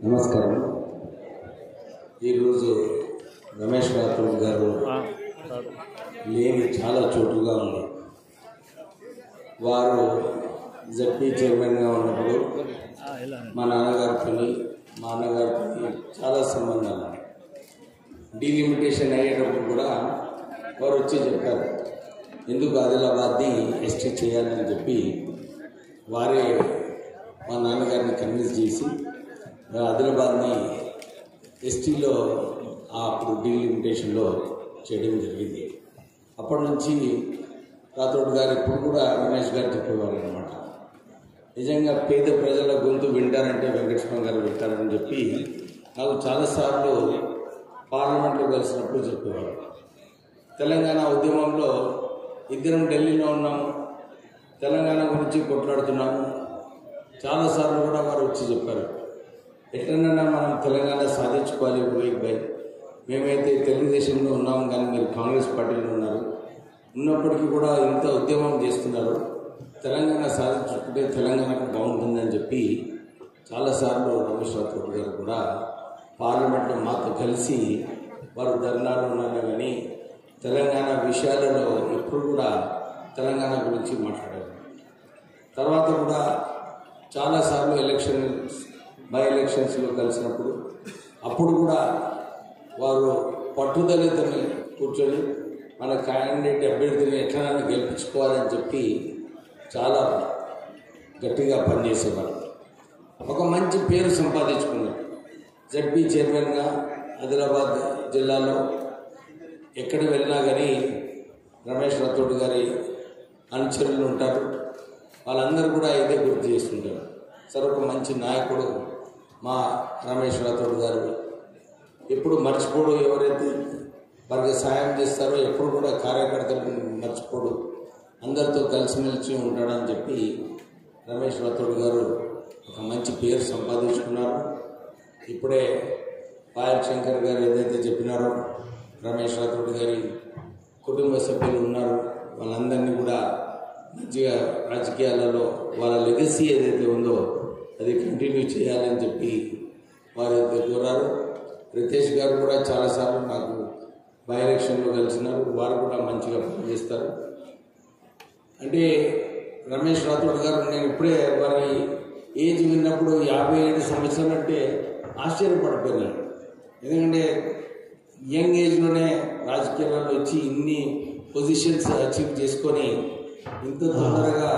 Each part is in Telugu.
నమస్కారం. ఈరోజు రమేష్ రాథోడ్ గారు లేని చాలా చోటుగా ఉంది. వారు జడ్పీ చైర్మన్గా ఉన్నప్పుడు మా నాన్నగారితో మా అన్నగారితో చాలా సంబంధాలు ఉన్నాయి. డీలిమిటేషన్ అయ్యేటప్పుడు కూడా వారు వచ్చి చెప్పారు, ఎందుకు ఆదిలాబాద్ని ఎస్టీ చేయాలని చెప్పి వారే మా నాన్నగారిని కన్విన్స్ చేసి ఆదిలాబాద్ని ఎస్టీలో అప్పుడు డీలిమిటేషన్లో చేయడం జరిగింది. అప్పటి నుంచి రాథోడ్ గారు ఇప్పుడు కూడా రమేష్ గారు చెప్పేవారు అనమాట, నిజంగా పేద ప్రజల గొంతు వింటారంటే వెంకటేశ్వర గారు వింటారని చెప్పి నాకు చాలాసార్లు పార్లమెంట్లో కలిసినప్పుడు చెప్పేవారు. తెలంగాణ ఉద్యమంలో ఇద్దరం ఢిల్లీలో ఉన్నాము, తెలంగాణ గురించి కొట్లాడుతున్నాము. చాలాసార్లు కూడా వారు వచ్చి చెప్పారు, ఎట్లనైనా మనం తెలంగాణ సాధించుకోవాలి వివేక్ భాయ్, మేమైతే తెలుగుదేశంలో ఉన్నాము కానీ మీరు కాంగ్రెస్ పార్టీలో ఉన్నారు, ఉన్నప్పటికీ కూడా ఇంత ఉద్యమం చేస్తున్నారు, తెలంగాణ సాధించుకుంటే తెలంగాణకు బాగుంటుందని చెప్పి చాలాసార్లు రమేష్ రాథోడ్ గారు కూడా పార్లమెంట్లో మాతో కలిసి వారు ధర్నాలు ఉన్నారు. కానీ తెలంగాణ విషయాలలో ఎప్పుడు కూడా తెలంగాణ గురించి మాట్లాడారు. తర్వాత కూడా చాలాసార్లు బై ఎలక్షన్స్లో కలిసినప్పుడు అప్పుడు కూడా వారు పట్టుదలతో కూర్చొని మన క్యాండిడేట్ అభ్యర్థిని ఎట్లనైనా గెలిపించుకోవాలని చెప్పి చాలా గట్టిగా పనిచేసేవారు. ఒక మంచి పేరు సంపాదించుకున్నారు. జడ్పీ చైర్మన్గా ఆదిలాబాద్ జిల్లాలో ఎక్కడ వెళ్ళినా కానీ రమేష్ రాథోడ్ గారి అనుచరులు ఉంటారు, వాళ్ళందరూ కూడా ఇదే గుర్తు చేస్తుంటారు. సార్, ఒక మంచి నాయకుడు మా రమేష్ రాథోడ్ గారు, ఎప్పుడు మర్చిపోడు, ఎవరైతే వారికి సాయం చేస్తారో ఎప్పుడు కూడా కార్యకర్తలను మర్చిపోడు, అందరితో కలిసిమెలిసి ఉంటాడని చెప్పి రమేష్ రాథోడ్ గారు ఒక మంచి పేరు సంపాదించుకున్నారు. ఇప్పుడే పాయల్ శంకర్ గారు ఏదైతే చెప్పినారో, రమేష్ రాథోడ్ గారి కుటుంబ సభ్యులు ఉన్నారు, వాళ్ళందరినీ కూడా మంచిగా రాజకీయాలలో వాళ్ళ లెగసీ ఏదైతే ఉందో అది కంటిన్యూ చేయాలని చెప్పి వారు కోరారు. రితేష్ గారు కూడా చాలాసార్లు నాకు బై ఎలక్షన్లో కలిసినారు, వారు కూడా మంచిగా పనిచేస్తారు. అంటే రమేష్ రాథోడ్ గారు, నేను ఇప్పుడే వారి ఏజ్ విన్నప్పుడు 57 సంవత్సరాలు అంటే ఆశ్చర్యపడిపోయినాను. ఎందుకంటే యంగ్ ఏజ్లోనే రాజకీయాలలో వచ్చి ఇన్ని పొజిషన్స్ అచీవ్ చేసుకొని ఇంత తొందరగా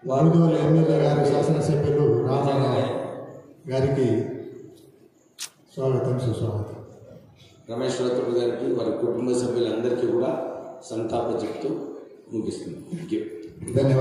ఎమ్మెల్యే గారి శాసనసభ్యులు రామారావు గారికి స్వాగతం, సుస్వాగతం. రమేష్ రాథోడ్ గారికి వారి కుటుంబ సభ్యులందరికీ కూడా సంతాపం చెప్తూ ముగిస్తుంది. Thank you. ధన్యవాదాలు.